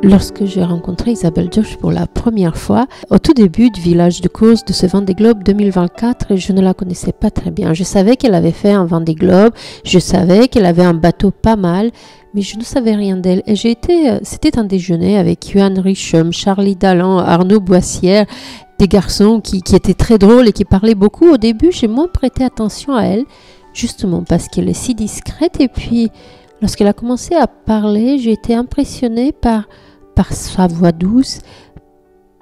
Lorsque j'ai rencontré Isabelle Josh pour la première fois, au tout début du village de course de ce Vendée Globe 2024, je ne la connaissais pas très bien. Je savais qu'elle avait fait un Vendée Globe, je savais qu'elle avait un bateau pas mal, mais je ne savais rien d'elle. Et c'était un déjeuner avec Yoann Richem, Charlie Dallan, Arnaud Boissière, des garçons qui étaient très drôles et qui parlaient beaucoup. Au début, j'ai moins prêté attention à elle, justement parce qu'elle est si discrète. Et puis, lorsqu'elle a commencé à parler, j'ai été impressionnée par sa voix douce,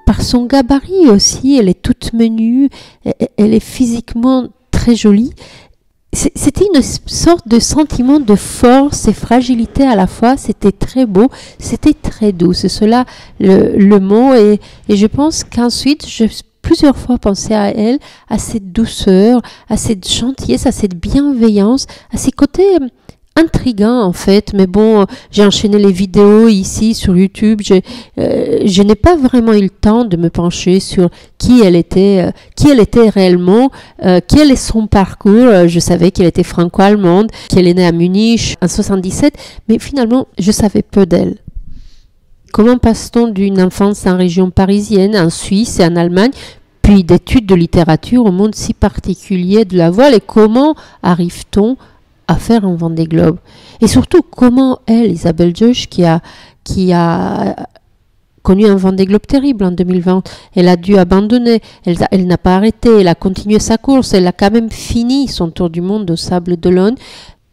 par son gabarit aussi. Elle est toute menue, elle est physiquement très jolie. C'était une sorte de sentiment de force et fragilité à la fois. C'était très beau, c'était très doux. C'est cela le mot. Et je pense qu'ensuite, j'ai plusieurs fois pensé à elle, à cette douceur, à cette gentillesse, à cette bienveillance, à ces côtés intriguant en fait, mais bon, j'ai enchaîné les vidéos ici sur YouTube, je n'ai pas vraiment eu le temps de me pencher sur qui elle était réellement, quel est son parcours. Je savais qu'elle était franco-allemande, qu'elle est née à Munich en 77, mais finalement, je savais peu d'elle. Comment passe-t-on d'une enfance en région parisienne, en Suisse et en Allemagne, puis d'études de littérature au monde si particulier de la voile, et comment arrive-t-on à faire un Vendée Globe? Et surtout, comment elle, Isabelle Josh, qui a connu un Vendée Globe terrible en 2020, elle a dû abandonner, elle n'a pas arrêté, elle a continué sa course, elle a quand même fini son tour du monde au Sable d'Olonne,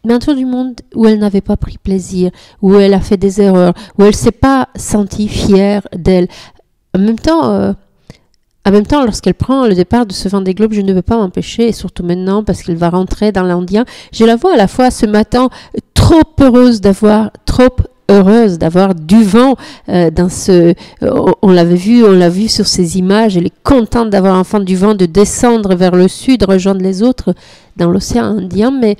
mais un tour du monde où elle n'avait pas pris plaisir, où elle a fait des erreurs, où elle ne s'est pas sentie fière d'elle. En même temps, lorsqu'elle prend le départ de ce Vendée Globe, je ne peux pas m'empêcher, et surtout maintenant, parce qu'elle va rentrer dans l'Indien, je la vois à la fois ce matin trop heureuse d'avoir du vent dans ce... On l'a vu sur ces images, elle est contente d'avoir enfin du vent, de descendre vers le sud, rejoindre les autres dans l'océan Indien, mais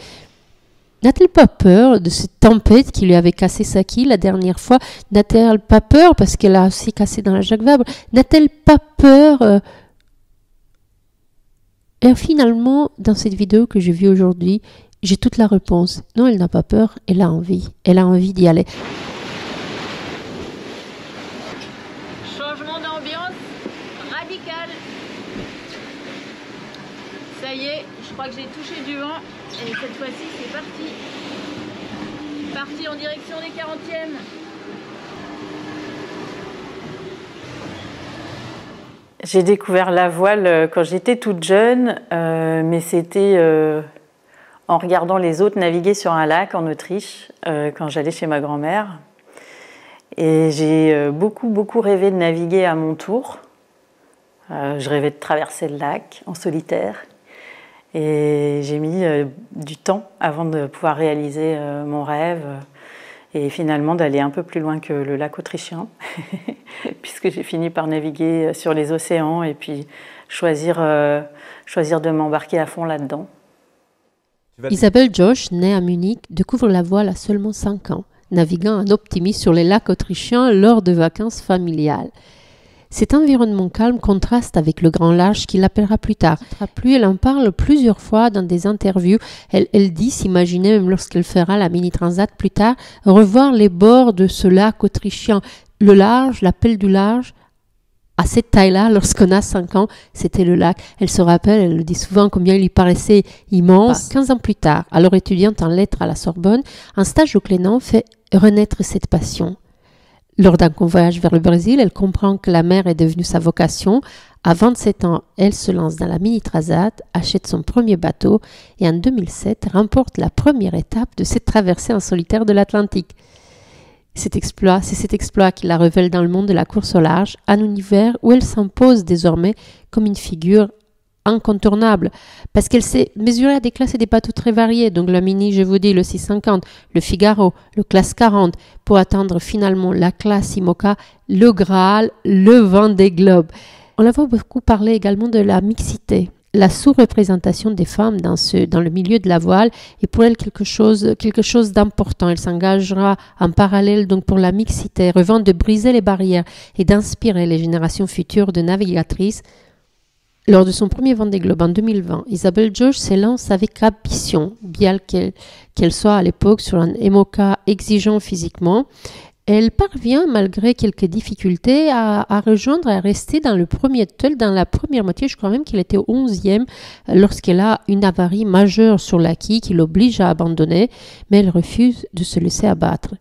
n'a-t-elle pas peur de cette tempête qui lui avait cassé sa quille la dernière fois? N'a-t-elle pas peur, parce qu'elle a aussi cassé dans la Jacques Vabre, n'a-t-elle pas peur Et finalement, dans cette vidéo que j'ai vue aujourd'hui, j'ai toute la réponse. Non, elle n'a pas peur, elle a envie. Elle a envie d'y aller. Changement d'ambiance radical. Ça y est, je crois que j'ai touché du vent. Et cette fois-ci, c'est parti. Parti en direction des 40e. J'ai découvert la voile quand j'étais toute jeune, mais c'était en regardant les autres naviguer sur un lac en Autriche, quand j'allais chez ma grand-mère. Et j'ai beaucoup rêvé de naviguer à mon tour. Je rêvais de traverser le lac en solitaire. Et j'ai mis du temps avant de pouvoir réaliser mon rêve et finalement d'aller un peu plus loin que le lac autrichien, puisque j'ai fini par naviguer sur les océans et puis choisir de m'embarquer à fond là-dedans. Isabelle Josh, née à Munich, découvre la voile à seulement 5 ans, naviguant en optimiste sur les lacs autrichiens lors de vacances familiales. Cet environnement calme contraste avec le grand large qui l'appellera plus tard. Elle en parle plusieurs fois dans des interviews. Elle dit s'imaginer, même lorsqu'elle fera la mini transat plus tard, revoir les bords de ce lac autrichien. Le large, l'appel du large, à cette taille-là, lorsqu'on a 5 ans, c'était le lac. Elle se rappelle, elle le dit souvent, combien il lui paraissait immense. 15 ans plus tard, alors étudiante en lettres à la Sorbonne, un stage au Clénan fait renaître cette passion. Lors d'un convoyage vers le Brésil, elle comprend que la mer est devenue sa vocation. À 27 ans, elle se lance dans la Mini Transat, achète son premier bateau et en 2007 remporte la première étape de cette traversée en solitaire de l'Atlantique. C'est cet exploit qui la révèle dans le monde de la course au large, un univers où elle s'impose désormais comme une figure incontournable, parce qu'elle s'est mesurée à des classes et des bateaux très variés, donc la Mini, je vous dis, le 650, le Figaro, le classe 40, pour atteindre finalement la classe IMOCA, le Graal, le Vendée Globe. On la voit beaucoup parler également de la mixité. La sous-représentation des femmes dans le milieu de la voile est pour elle quelque chose d'important. Elle s'engagera en parallèle donc pour la mixité, rêvant de briser les barrières et d'inspirer les générations futures de navigatrices Lors de son premier Vendée Globe en 2020, Isabelle George s'élance avec ambition, bien qu'elle soit à l'époque sur un EMOCA exigeant physiquement. Elle parvient, malgré quelques difficultés, à rejoindre et à rester dans le premier tunnel, dans la première moitié. Je crois même qu'elle était 11e lorsqu'elle a une avarie majeure sur la quille qui l'oblige à abandonner, mais elle refuse de se laisser abattre.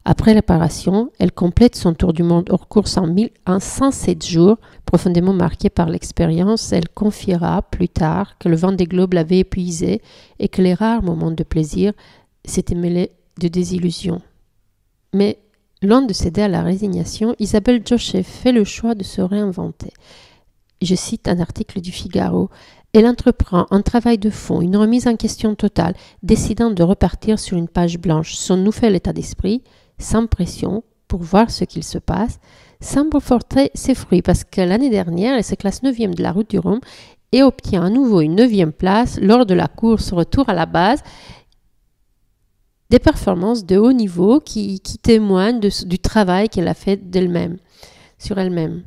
Après réparation, elle complète son tour du monde hors course en 107 jours. Profondément marquée par l'expérience, elle confiera plus tard que le Vendée Globe l'avait épuisée et que les rares moments de plaisir s'étaient mêlés de désillusion. Mais loin de céder à la résignation, Isabelle Joche fait le choix de se réinventer. Je cite un article du Figaro. Elle entreprend un travail de fond, une remise en question totale, décidant de repartir sur une page blanche. Son nouvel état d'esprit, sans pression, pour voir ce qu'il se passe, semble porter ses fruits parce que l'année dernière, elle se classe 9e de la Route du Rhum et obtient à nouveau une 9e place lors de la course retour à la base. Des performances de haut niveau qui témoignent du travail qu'elle a fait d'elle-même, sur elle-même.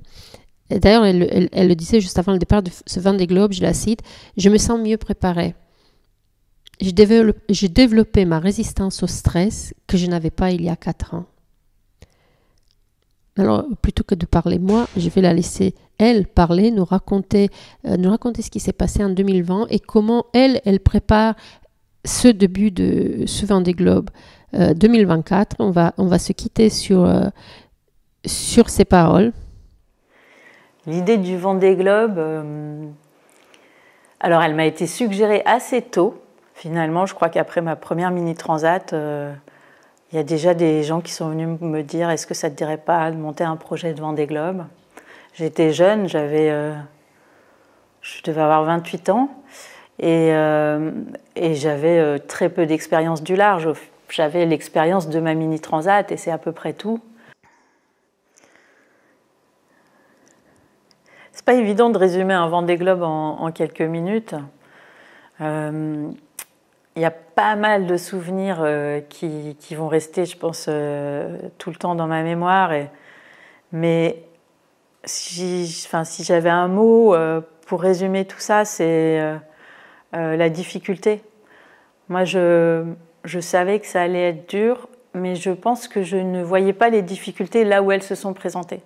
Et d'ailleurs, elle le disait juste avant le départ de ce Vendée Globe, je la cite, « Je me sens mieux préparée. J'ai développé ma résistance au stress que je n'avais pas il y a 4 ans. » Alors, plutôt que de parler moi, je vais la laisser, elle, parler, nous raconter ce qui s'est passé en 2020 et comment elle prépare ce début de ce Vendée Globe 2024. On va se quitter sur ces paroles. L'idée du Vendée Globe, alors elle m'a été suggérée assez tôt. Finalement, je crois qu'après ma première mini transat, il y a déjà des gens qui sont venus me dire « Est-ce que ça ne te dirait pas de monter un projet de Vendée Globe ?» J'étais jeune, je devais avoir 28 ans et j'avais très peu d'expérience du large. J'avais l'expérience de ma mini transat et c'est à peu près tout. C'est pas évident de résumer un Vendée Globe en quelques minutes. Il y a pas mal de souvenirs qui vont rester, je pense, tout le temps dans ma mémoire. Mais si j'avais un mot pour résumer tout ça, c'est la difficulté. Moi, je savais que ça allait être dur, mais je pense que je ne voyais pas les difficultés là où elles se sont présentées.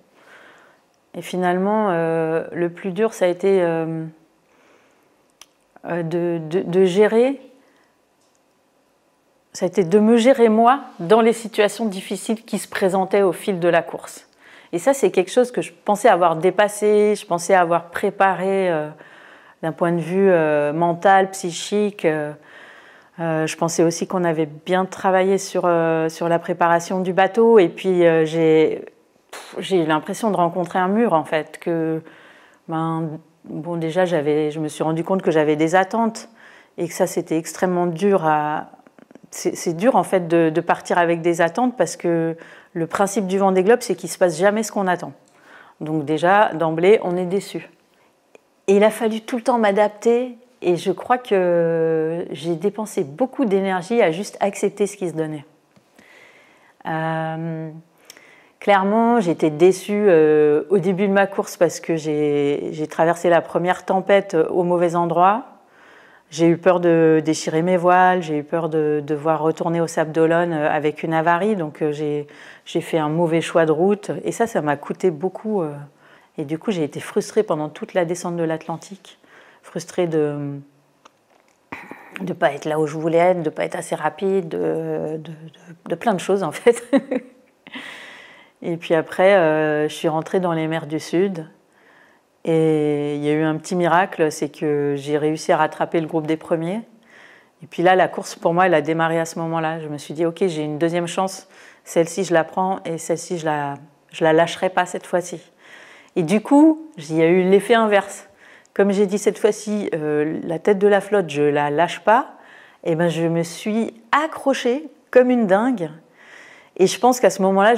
Et finalement, le plus dur, ça a été de gérer. Ça a été de me gérer moi dans les situations difficiles qui se présentaient au fil de la course. Et ça, c'est quelque chose que je pensais avoir dépassé, je pensais avoir préparé d'un point de vue mental, psychique. Je pensais aussi qu'on avait bien travaillé sur la préparation du bateau. Et puis, j'ai eu l'impression de rencontrer un mur, en fait. Déjà, je me suis rendu compte que j'avais des attentes et que ça, c'était extrêmement dur C'est dur en fait de partir avec des attentes parce que le principe du Vendée Globe, c'est qu'il ne se passe jamais ce qu'on attend. Donc déjà, d'emblée, on est déçu. Et il a fallu tout le temps m'adapter et je crois que j'ai dépensé beaucoup d'énergie à juste accepter ce qui se donnait. Clairement, j'étais déçue au début de ma course parce que j'ai traversé la première tempête au mauvais endroit. J'ai eu peur de déchirer mes voiles, j'ai eu peur de devoir retourner au Sable d'Olonne avec une avarie, donc j'ai fait un mauvais choix de route et ça m'a coûté beaucoup. Et du coup, j'ai été frustrée pendant toute la descente de l'Atlantique, frustrée de ne pas être là où je voulais être, de ne pas être assez rapide, de plein de choses en fait. Et puis après, je suis rentrée dans les mers du Sud. Et il y a eu un petit miracle, c'est que j'ai réussi à rattraper le groupe des premiers. Et puis là, la course, pour moi, elle a démarré à ce moment-là. Je me suis dit, OK, j'ai une deuxième chance. Celle-ci, je la prends et celle-ci, je la lâcherai pas cette fois-ci. Et du coup, il y a eu l'effet inverse. Comme j'ai dit cette fois-ci, la tête de la flotte, je la lâche pas. Et ben, je me suis accrochée comme une dingue. Et je pense qu'à ce moment-là,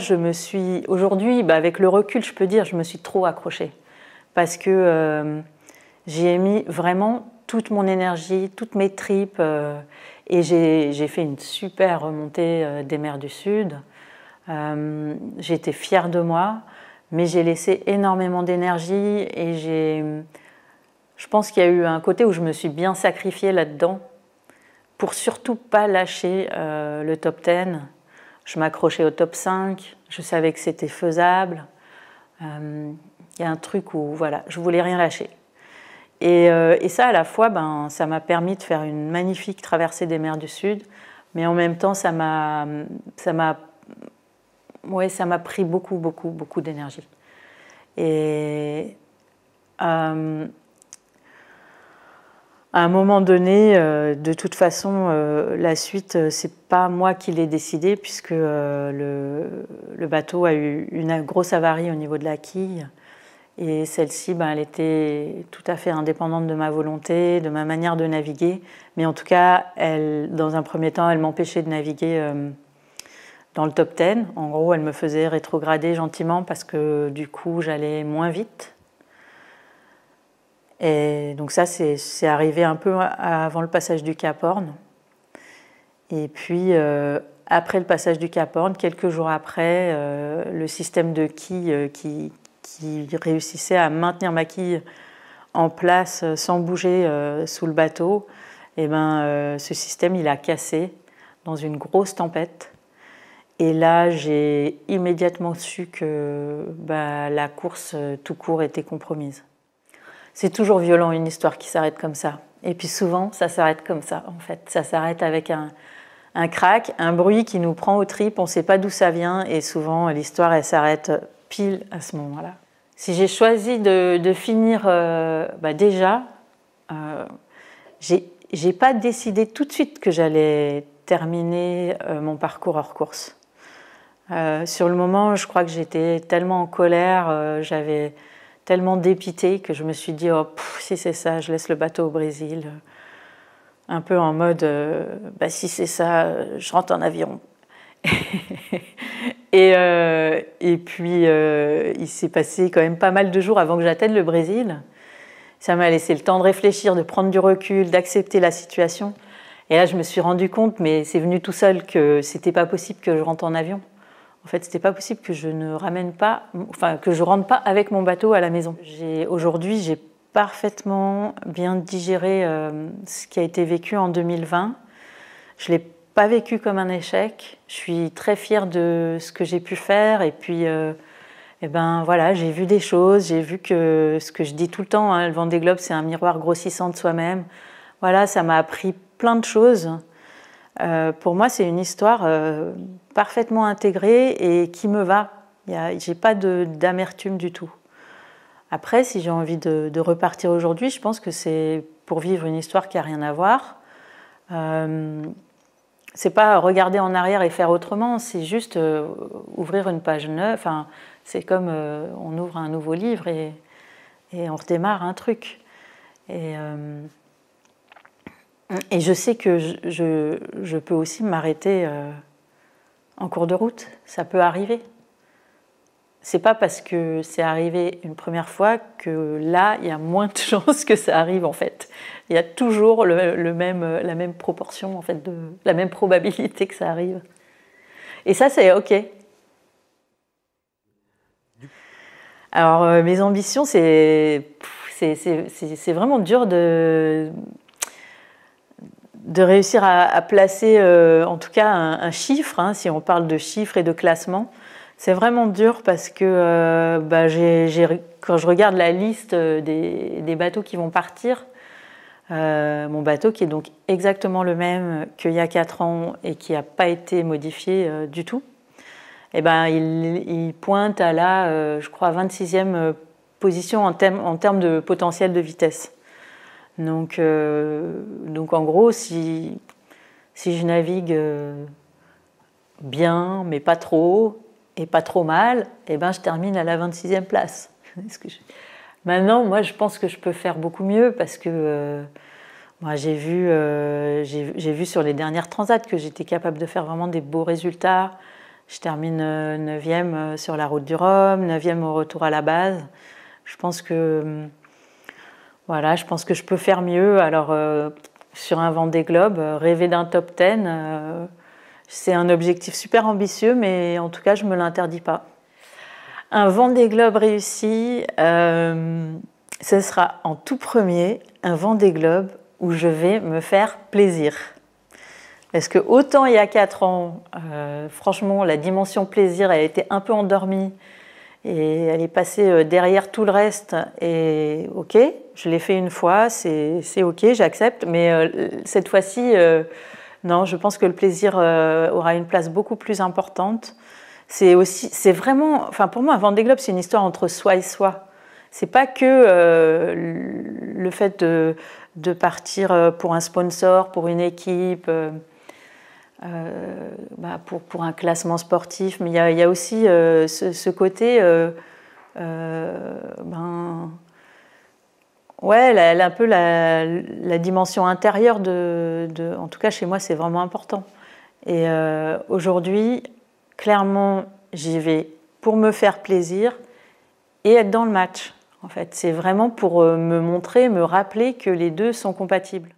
aujourd'hui, avec le recul, je peux dire, je me suis trop accrochée. Parce que j'y ai mis vraiment toute mon énergie, toutes mes tripes, et j'ai fait une super remontée des mers du Sud. J'ai été fière de moi, mais j'ai laissé énormément d'énergie et Je pense qu'il y a eu un côté où je me suis bien sacrifiée là-dedans pour surtout pas lâcher le top 10. Je m'accrochais au top 5, je savais que c'était faisable. Il y a un truc où voilà, je voulais rien lâcher. Et ça, à la fois, ça m'a permis de faire une magnifique traversée des mers du Sud, mais en même temps, ça m'a pris beaucoup d'énergie. Et à un moment donné, de toute façon, la suite, c'est pas moi qui l'ai décidé, puisque le bateau a eu une grosse avarie au niveau de la quille. Et celle-ci, elle était tout à fait indépendante de ma volonté, de ma manière de naviguer. Mais en tout cas, dans un premier temps, elle m'empêchait de naviguer dans le top 10. En gros, elle me faisait rétrograder gentiment parce que du coup, j'allais moins vite. Et donc ça, c'est arrivé un peu avant le passage du Cap Horn. Et puis, après le passage du Cap Horn, quelques jours après, le système de quille qui réussissait à maintenir ma quille en place sans bouger sous le bateau, ce système, il a cassé dans une grosse tempête. Et là, j'ai immédiatement su que la course tout court était compromise. C'est toujours violent, une histoire qui s'arrête comme ça. Et puis souvent, ça s'arrête comme ça, en fait. Ça s'arrête avec un crack, un bruit qui nous prend aux tripes, on ne sait pas d'où ça vient, et souvent, l'histoire, elle s'arrête pile à ce moment-là. Si j'ai choisi de finir, déjà, j'ai pas décidé tout de suite que j'allais terminer mon parcours hors course. Sur le moment, je crois que j'étais tellement en colère, j'avais tellement dépité que je me suis dit si c'est ça, je laisse le bateau au Brésil. Un peu en mode si c'est ça, je rentre en avion. Et puis il s'est passé quand même pas mal de jours avant que j'atteigne le Brésil. Ça m'a laissé le temps de réfléchir, de prendre du recul, d'accepter la situation. Et là, je me suis rendu compte, mais c'est venu tout seul, que c'était pas possible que je rentre en avion. En fait, c'était pas possible que je ne que je rentre pas avec mon bateau à la maison. Aujourd'hui, j'ai parfaitement bien digéré ce qui a été vécu en 2020. Je l'ai pas vécu comme un échec. Je suis très fière de ce que j'ai pu faire. Et puis, j'ai vu des choses. J'ai vu que ce que je dis tout le temps, le Vendée Globe, c'est un miroir grossissant de soi-même. Voilà, ça m'a appris plein de choses. Pour moi, c'est une histoire parfaitement intégrée et qui me va. J'ai pas d'amertume du tout. Après, si j'ai envie de repartir aujourd'hui, je pense que c'est pour vivre une histoire qui n'a rien à voir. C'est pas regarder en arrière et faire autrement, c'est juste ouvrir une page neuve. Enfin, c'est comme on ouvre un nouveau livre et on redémarre un truc. Et je sais que je peux aussi m'arrêter en cours de route. Ça peut arriver. C'est pas parce que c'est arrivé une première fois que là, il y a moins de chances que ça arrive en fait. Il y a toujours la même proportion, en fait, la même probabilité que ça arrive. Et ça, c'est OK. Alors, mes ambitions, c'est vraiment dur de réussir à placer, en tout cas, un chiffre, si on parle de chiffres et de classement. C'est vraiment dur parce que quand je regarde la liste des bateaux qui vont partir, mon bateau qui est donc exactement le même qu'il y a 4 ans et qui n'a pas été modifié du tout, il pointe à la, je crois, 26e position en termes de potentiel de vitesse. Donc en gros, si je navigue bien, mais pas trop, et pas trop mal, je termine à la 26e place. Maintenant, moi, je pense que je peux faire beaucoup mieux parce que j'ai vu sur les dernières transats que j'étais capable de faire vraiment des beaux résultats. Je termine 9e sur la route du Rhum, 9e au retour à la base. Je pense que je peux faire mieux. Alors, sur un Vendée Globe, rêver d'un top 10, c'est un objectif super ambitieux, mais en tout cas, je ne me l'interdis pas. Un Vendée Globe réussi, ce sera en tout premier un Vendée Globe où je vais me faire plaisir. Parce que autant il y a 4 ans, franchement, la dimension plaisir, elle était un peu endormie et elle est passée derrière tout le reste. Et ok, je l'ai fait une fois, c'est ok, j'accepte. Mais cette fois-ci, non, je pense que le plaisir aura une place beaucoup plus importante. C'est vraiment, enfin pour moi, un Vendée Globe, c'est une histoire entre soi et soi. C'est pas que le fait de partir pour un sponsor, pour une équipe, pour un classement sportif, mais il y a aussi ce côté, ouais, un peu la dimension intérieure en tout cas chez moi, c'est vraiment important. Et aujourd'hui, clairement, j'y vais pour me faire plaisir et être dans le match. En fait, c'est vraiment pour me montrer, me rappeler que les deux sont compatibles.